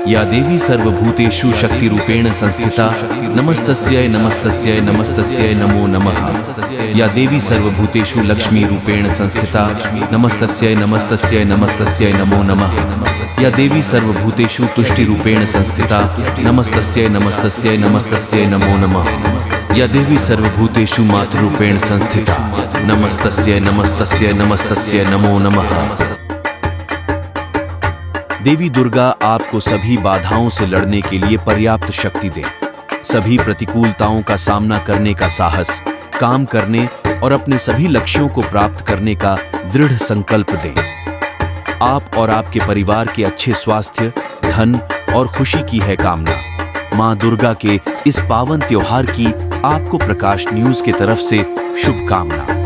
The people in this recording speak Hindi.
या देवी सर्वभूतेषु शक्तिरूपेण संस्थिता नमस्तस्यै नमस्तस्यै नमस्तस्यै नमो नमः। या देवी सर्वभूतेषु लक्ष्मीरूपेण संस्थिता नमस्तस्यै नमस्तस्यै नमस्तस्यै नमो नमः। या देवी सर्वभूतेषु तुष्टिरूपेण संस्थिता नमस्तस्यै नमस्तस्यै नमस्तस्यै नमो नमः। या देवी सर्वभूतेषु मातृरूपेण संस्थिता नमस्तस्यै नमस्तस्यै नमस्तस्यै नमो नमः। देवी दुर्गा आपको सभी बाधाओं से लड़ने के लिए पर्याप्त शक्ति दें, सभी प्रतिकूलताओं का सामना करने का साहस, काम करने और अपने सभी लक्ष्यों को प्राप्त करने का दृढ़ संकल्प दें। आप और आपके परिवार के अच्छे स्वास्थ्य, धन और खुशी की है कामना। मां दुर्गा के इस पावन त्योहार की आपको प्रकाश न्यूज की तरफ से शुभकामना।